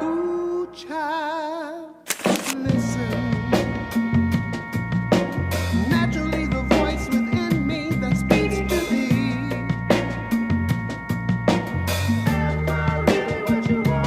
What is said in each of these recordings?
Ooh, child, listen. Naturally, the voice within me that speaks to thee. Am I really what you want?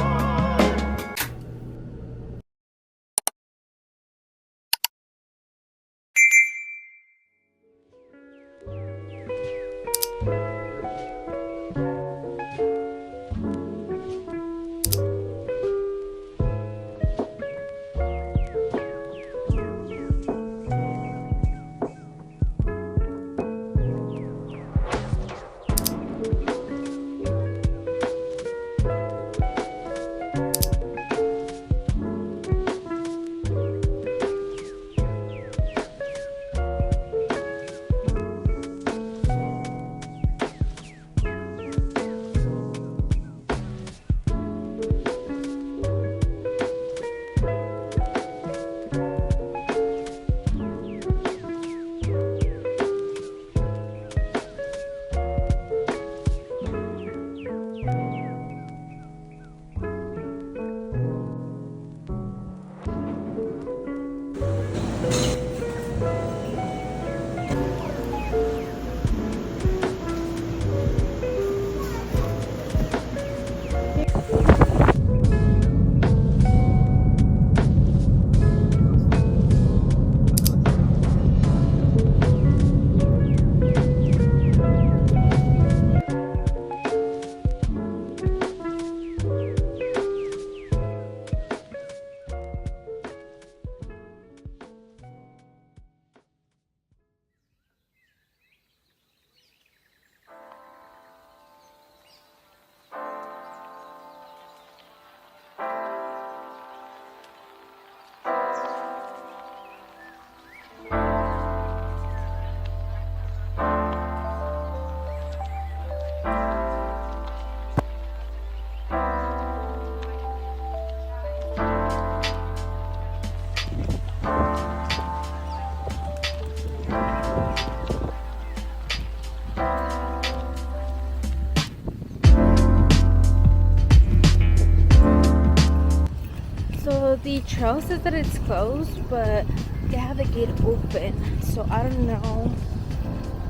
So the trail says that it's closed, but they have the gate open. So I don't know.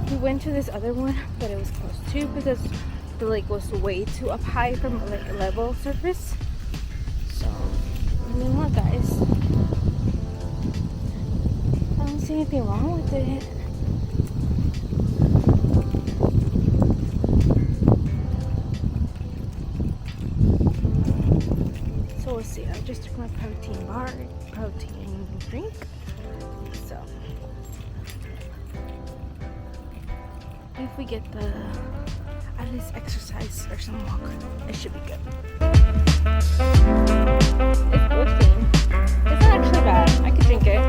We went to this other one, but it was closed too because the lake was way too up high from like level surface. So you know what, guys? I don't see anything wrong with it. So we'll see. I just took my protein drink. So if we get the at least exercise or some walk, it should be good. It's protein. It's not actually bad. I could drink it.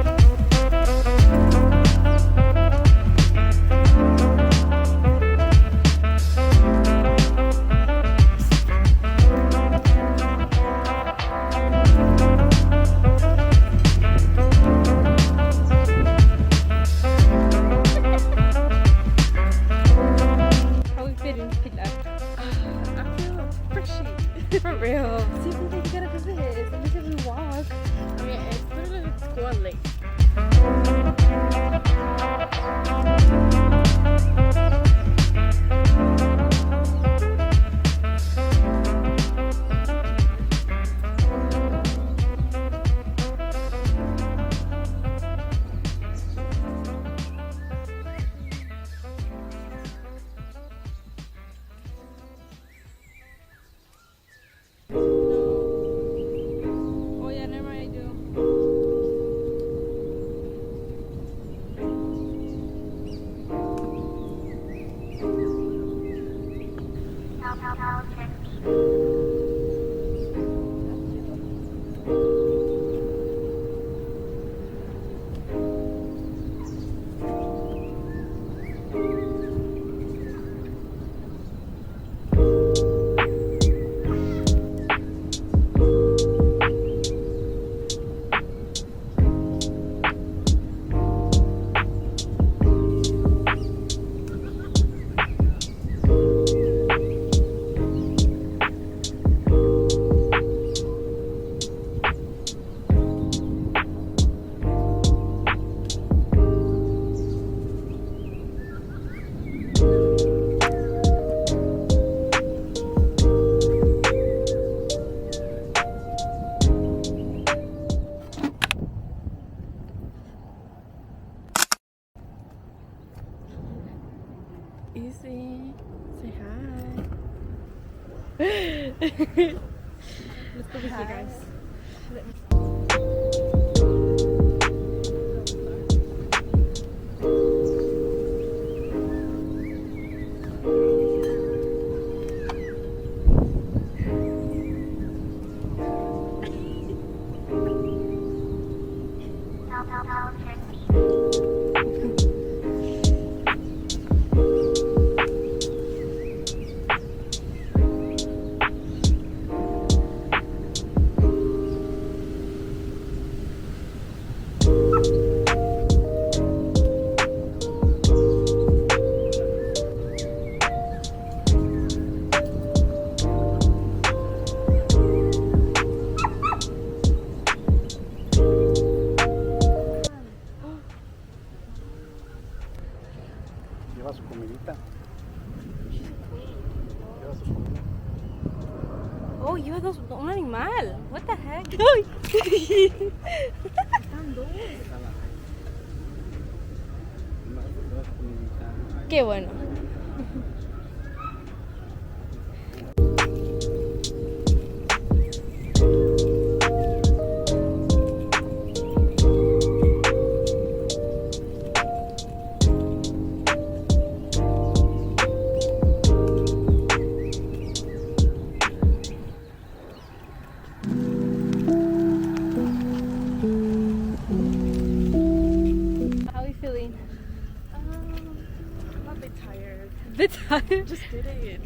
For real. See if we can get up to this. Let me see if we walk. I mean, it's literally school late. Easy. Say hi. Let's go with you guys. Lleva su comidita. Lleva su comida. Oh, you have un animal. What the heck? Ay. Están dos. Lleva su comidita. Qué bueno. How are you feeling? I'm a bit tired. A bit tired. Just did it.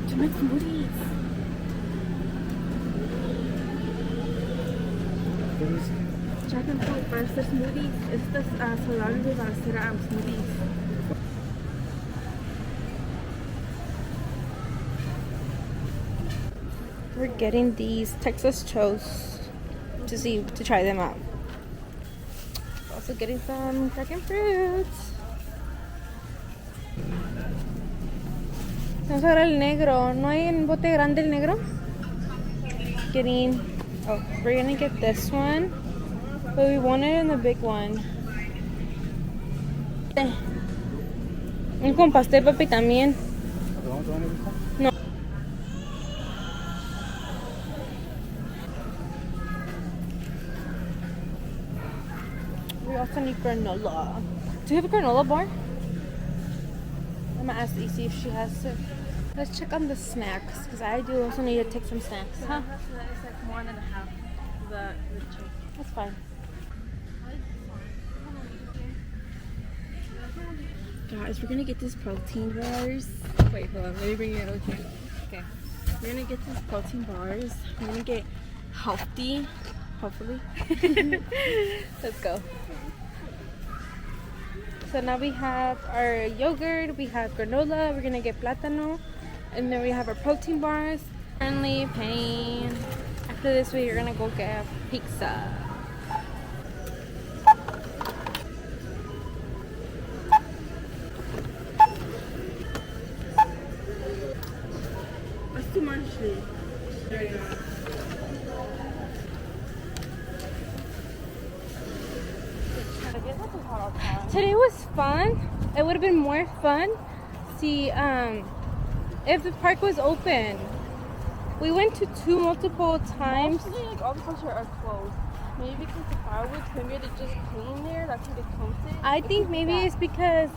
To make smoothies. ¿Qué dice? Dragon fruit para hacer smoothies. Esto es saludable para hacer smoothies. We're getting these Texas toasts to try them out. Also getting some dragon fruits. Vamos a agarrar el negro. ¿No hay en bote grande el negro? We're gonna get this one. But we want it in the big one. Un con pastel, papi, también. ¿Lo vamos a tomar ahorita? No. We also need granola. Do you have a granola bar? I'm gonna ask Isi if she has it. Let's check on the snacks, because I do also need to take some snacks. Huh? It's like 1.5 the check. That's fine. Guys, we're gonna get these protein bars. Wait, hold on. Let me bring it over here. Okay. We're gonna get these protein bars. We're gonna get healthy, hopefully. Let's go. So now we have our yogurt, we have granola, we're gonna get plátano, and then we have our protein bars. Currently paying. After this, we're gonna go get pizza. That's too much. Today was fun. It would have been more fun. See, if the park was open. We went to two multiple times. Mostly, like, all the parks are closed. Maybe because the fireworks, maybe they just clean there. That's why they closed it. I think maybe it's because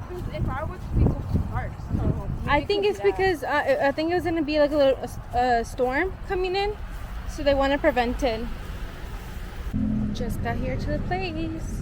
Because if fireworks, we go to parks. So I think it's because I think it was gonna be like a little storm coming in, so they want to prevent it. Just got here to the place.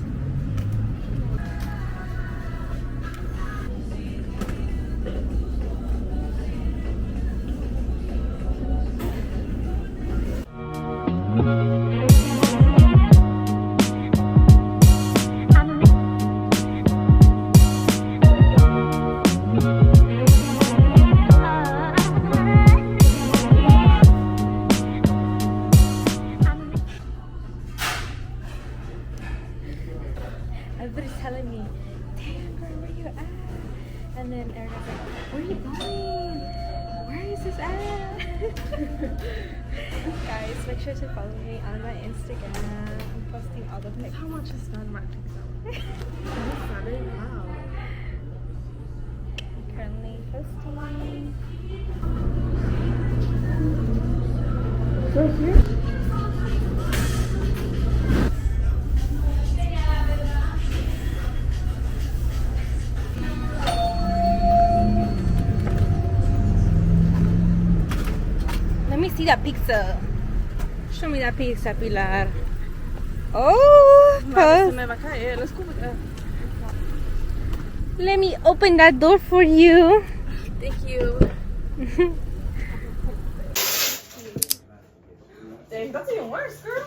Everybody's telling me, damn girl, where you at? And then Erica's like, where are you going? Where is this at? Guys, make sure to follow me on my Instagram. I'm posting all the pics. how much is done my pizza? Wow. Currently posting. Let me see that pizza. Show me that pizza, Pilar. Oh, Se post. me va a caer. Let's go with that. Let me open that door for you. Thank you. Dang, that's even worse, girl.